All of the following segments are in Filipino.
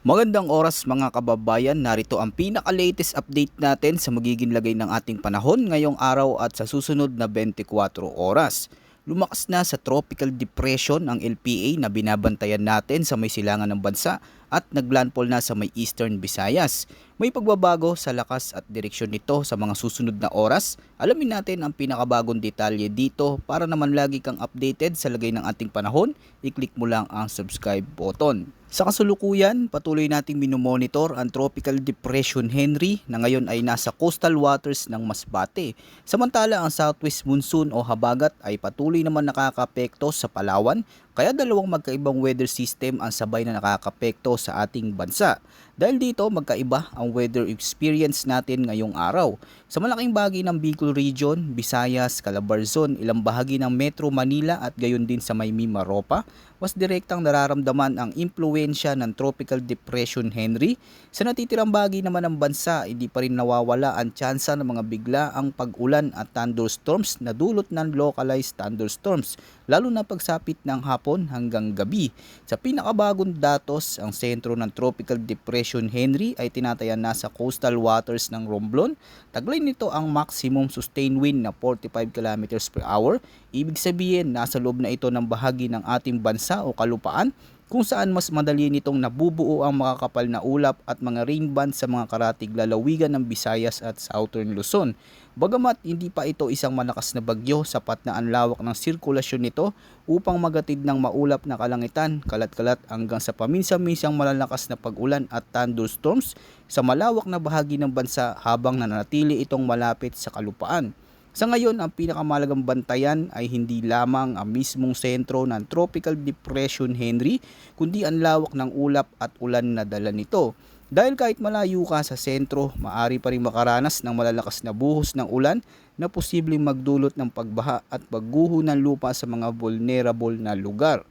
Magandang oras mga kababayan, narito ang pinaka-latest update natin sa magiging lagay ng ating panahon ngayong araw at sa susunod na 24 oras. Lumakas na sa tropical depression ang LPA na binabantayan natin sa may silangan ng bansa at naglandfall na sa may Eastern Visayas. May pagbabago sa lakas at direksyon nito sa mga susunod na oras. Alamin natin ang pinakabagong detalye dito para naman lagi kang updated sa lagay ng ating panahon. I-click mo lang ang subscribe button. Sa kasalukuyan, patuloy nating minomonitor ang Tropical Depression Henry na ngayon ay nasa coastal waters ng Masbate. Samantala ang Southwest Monsoon o habagat ay patuloy naman nakakapekto sa Palawan, kaya dalawang magkaibang weather system ang sabay na nakakapekto sa ating bansa. Dahil dito magkaiba ang weather experience natin ngayong araw. Sa malaking bahagi ng Bicol Region, Visayas, Calabarzon, ilang bahagi ng Metro Manila at gayon din sa may Mimaropa, mas direktang nararamdaman ang impluensya ng Tropical Depression Henry. Sa natitirang bahagi naman ng bansa, hindi pa rin nawawala ang tsansa ng mga biglaang pag-ulan at thunderstorms na dulot ng localized thunderstorms, lalo na pagsapit ng hapon hanggang gabi. Sa pinakabagong datos, ang sentro ng Tropical Depression Henry ay tinatayan na sa coastal waters ng Romblon. Taglay nito ang maximum sustained wind na 45 km per hour. Ibig sabihin, nasa loob na ito ng bahagi ng ating bansa o kalupaan kung saan mas madali nitong nabubuo ang makakapal na ulap at mga rain bands sa mga karatig lalawigan ng Visayas at Southern Luzon. Bagamat hindi pa ito isang malakas na bagyo, sapat na ang lawak ng sirkulasyon nito upang magatid ng maulap na kalangitan, kalat-kalat hanggang sa paminsan-minsang malalakas na pag-ulan at thunderstorms sa malawak na bahagi ng bansa habang nananatili itong malapit sa kalupaan. Sa ngayon, ang pinakamalagang bantayan ay hindi lamang ang mismong sentro ng Tropical Depression Henry, kundi ang lawak ng ulap at ulan na dala nito. Dahil kahit malayo ka sa sentro, maaari pa rin makaranas ng malalakas na buhos ng ulan na posibleng magdulot ng pagbaha at pagguho ng lupa sa mga vulnerable na lugar.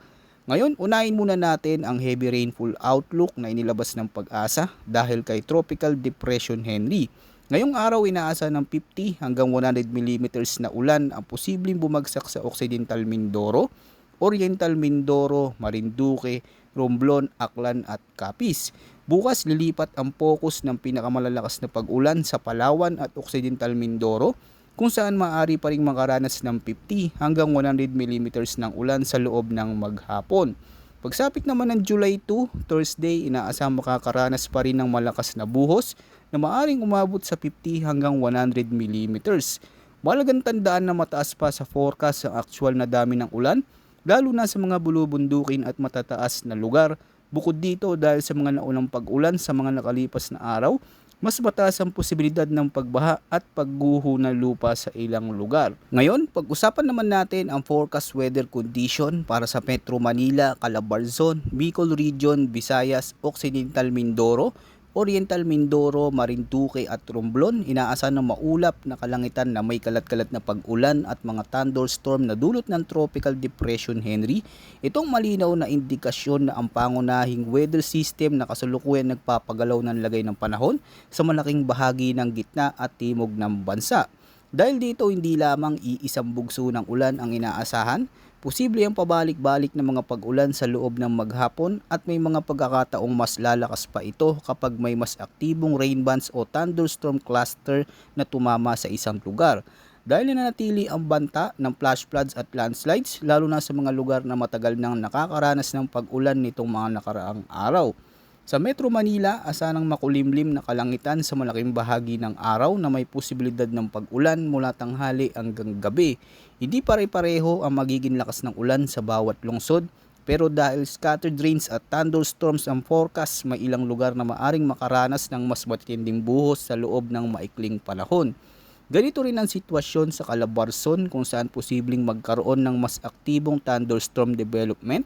Ngayon, unahin muna natin ang heavy rainfall outlook na inilabas ng Pag-asa dahil kay Tropical Depression Henry. Ngayong araw, inaasa ng 50 hanggang 100 mm na ulan ang posibleng bumagsak sa Occidental Mindoro, Oriental Mindoro, Marinduque, Romblon, Aklan at Capiz. Bukas lilipat ang focus ng pinakamalalakas na pag-ulan sa Palawan at Occidental Mindoro, kung saan maaari pa ring makaranas ng 50 hanggang 100 mm ng ulan sa loob ng maghapon. Pagsapit naman ng July 2, Thursday, inaasang makakaranas pa rin ng malakas na buhos na maaring umabot sa 50 hanggang 100 mm. Mahalagang tandaan na mataas pa sa forecast ang actual na dami ng ulan, lalo na sa mga bulubundukin at matataas na lugar. Bukod dito, dahil sa mga naunang pag-ulan sa mga nakalipas na araw, mas mataas ang posibilidad ng pagbaha at pagguho ng lupa sa ilang lugar. Ngayon, pag-usapan naman natin ang forecast weather condition para sa Metro Manila, Calabarzon, Bicol Region, Visayas, Occidental Mindoro, Oriental Mindoro, Marinduque at Romblon. Inaasahan ng maulap na kalangitan na may kalat-kalat na pag-ulan at mga thunderstorm na dulot ng Tropical Depression Henry. Itong malinaw na indikasyon na ang pangunahing weather system na kasalukuyan nagpapagalaw ng lagay ng panahon sa malaking bahagi ng gitna at timog ng bansa. Dahil dito, hindi lamang iisang bugso ng ulan ang inaasahan, posible ang pabalik-balik ng mga pag-ulan sa loob ng maghapon at may mga pagkakataong mas lalakas pa ito kapag may mas aktibong rain bands o thunderstorm cluster na tumama sa isang lugar. Dahil nanatili ang banta ng flash floods at landslides, lalo na sa mga lugar na matagal nang nakakaranas ng pag-ulan nitong mga nakaraang araw. Sa Metro Manila, asanang makulimlim na kalangitan sa malaking bahagi ng araw na may posibilidad ng pag-ulan mula tanghali hanggang gabi. Hindi pare-pareho ang magiging lakas ng ulan sa bawat lungsod, pero dahil scattered rains at thunderstorms ang forecast, may ilang lugar na maaring makaranas ng mas matinding buhos sa loob ng maikling panahon. Ganito rin ang sitwasyon sa Calabarzon kung saan posibleng magkaroon ng mas aktibong thunderstorm development,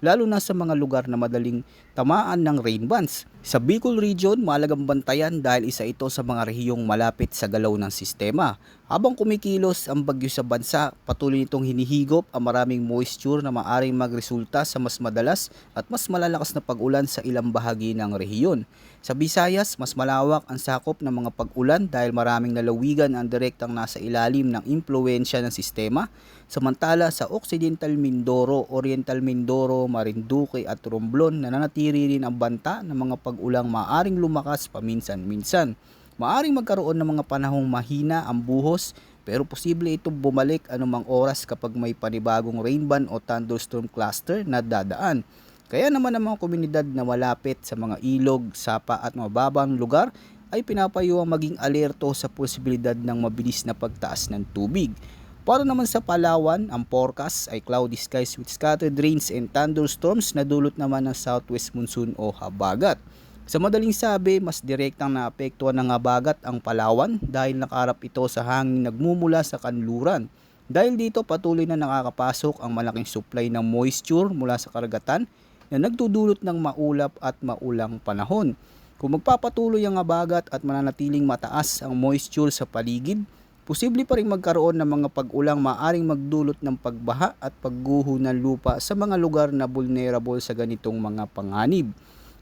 lalo na sa mga lugar na madaling tamaan ng rain bands. Sa Bicol Region, mahalagang bantayan dahil isa ito sa mga rehiyong malapit sa galaw ng sistema. Habang kumikilos ang bagyo sa bansa, patuloy nitong hinihigop ang maraming moisture na maaring magresulta sa mas madalas at mas malalakas na pag-ulan sa ilang bahagi ng rehiyon. Sa Visayas, mas malawak ang sakop ng mga pag-ulan dahil maraming lalawigan ang direktang nasa ilalim ng impluensya ng sistema. Samantala sa Occidental Mindoro, Oriental Mindoro, Marinduque at Romblon, nananatili rin ang banta ng mga pag-ulang maaring lumakas paminsan-minsan. Maaring magkaroon ng mga panahong mahina ang buhos, pero posible itong bumalik anumang oras kapag may panibagong rain band o thunderstorm cluster na dadaan. Kaya naman ang mga komunidad na malapit sa mga ilog, sapa at mababang lugar ay pinapayuhang maging alerto sa posibilidad ng mabilis na pagtaas ng tubig. Para naman sa Palawan, ang forecast ay cloudy skies with scattered rains and thunderstorms na dulot naman ng southwest monsoon o habagat. Sa madaling sabi, mas direktang naapektuhan ng habagat ang Palawan dahil nakaharap ito sa hangin nagmumula sa kanluran. Dahil dito patuloy na nakakapasok ang malaking supply ng moisture mula sa karagatan na nagdudulot ng maulap at maulang panahon. Kung magpapatuloy ang habagat at mananatiling mataas ang moisture sa paligid, posible pa rin magkaroon ng mga pag-ulang maaring magdulot ng pagbaha at pagguho ng lupa sa mga lugar na vulnerable sa ganitong mga panganib.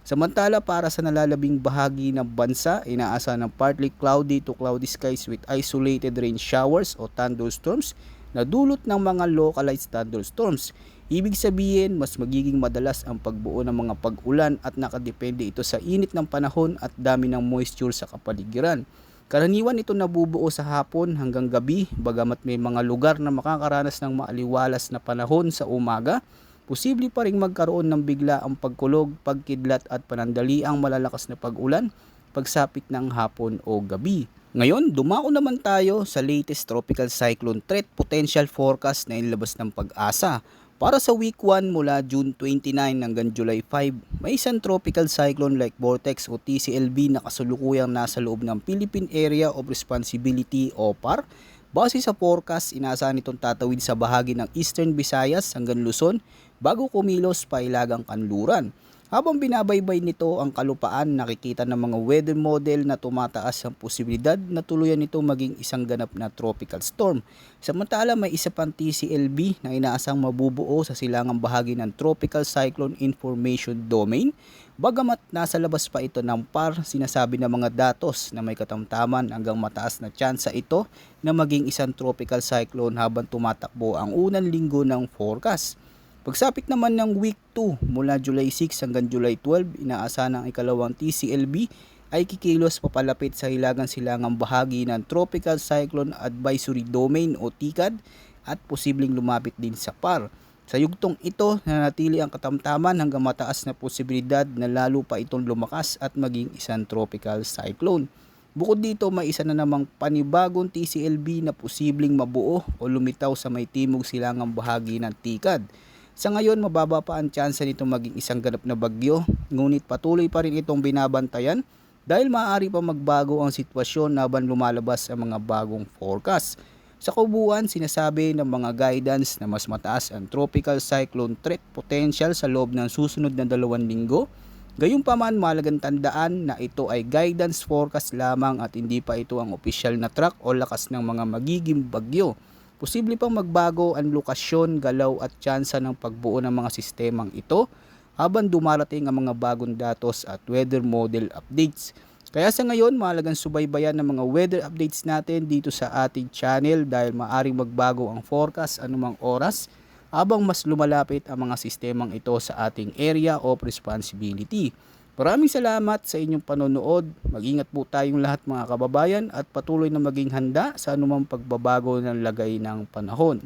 Samantala para sa nalalabing bahagi ng bansa, inaasahan ng partly cloudy to cloudy skies with isolated rain showers o thunderstorms na dulot ng mga localized thunderstorms. Ibig sabihin, mas magiging madalas ang pagbuo ng mga pag-ulan at nakadepende ito sa init ng panahon at dami ng moisture sa kapaligiran. Karaniwan ito nabubuo sa hapon hanggang gabi, bagamat may mga lugar na makakaranas ng maaliwalas na panahon sa umaga. Posible pa ring magkaroon ng bigla ang pagkulog, pagkidlat at panandaliang malalakas na pag-ulan pagsapit ng hapon o gabi. Ngayon, dumako naman tayo sa latest tropical cyclone threat potential forecast na inilabas ng Pag-asa. Para sa week 1 mula June 29 hanggang July 5, may isang tropical cyclone like vortex o TCLB na kasalukuyang nasa loob ng Philippine Area of Responsibility o PAR. Base sa forecast, inaasahan itong tatawid sa bahagi ng Eastern Visayas hanggang Luzon bago kumilos pa ilagang kanluran. Habang binabaybay nito ang kalupaan, nakikita ng mga weather model na tumataas ang posibilidad na tuluyan nito maging isang ganap na tropical storm. Samantala may isa pang TCLB na inaasang mabubuo sa silangang bahagi ng Tropical Cyclone Information Domain. Bagamat nasa labas pa ito ng PAR, sinasabi ng mga datos na may katamtaman hanggang mataas na tsansa ito na maging isang tropical cyclone habang tumatakbo ang unang linggo ng forecast. Pagsapit naman ng week 2 mula July 6 hanggang July 12, inaasahan ng ikalawang TCLB ay kikilos papalapit sa hilagang silangang bahagi ng Tropical Cyclone Advisory Domain o TICAD at posibleng lumapit din sa PAR. Sa yugtong ito, nanatili ang katamtaman hanggang mataas na posibilidad na lalo pa itong lumakas at maging isang tropical cyclone. Bukod dito, may isa na namang panibagong TCLB na posibleng mabuo o lumitaw sa may timog silangang bahagi ng TICAD. Sa ngayon, mababa pa ang tsansa nito maging isang ganap na bagyo, ngunit patuloy pa rin itong binabantayan dahil maaari pa magbago ang sitwasyon habang lumalabas ang mga bagong forecast. Sa kabuuan, sinasabi ng mga guidance na mas mataas ang tropical cyclone threat potential sa loob ng susunod na 2 linggo. Gayunpaman, mahalagang tandaan na ito ay guidance forecast lamang at hindi pa ito ang opisyal na track o lakas ng mga magiging bagyo. Posible pang magbago ang lokasyon, galaw at tsansa ng pagbuo ng mga sistemang ito habang dumarating ang mga bagong datos at weather model updates. Kaya sa ngayon, mahalagang subaybayan ng mga weather updates natin dito sa ating channel dahil maaring magbago ang forecast anumang oras habang mas lumalapit ang mga sistemang ito sa ating area of responsibility. Maraming salamat sa inyong panonood. Mag-ingat po tayong lahat mga kababayan at patuloy na maging handa sa anumang pagbabago ng lagay ng panahon.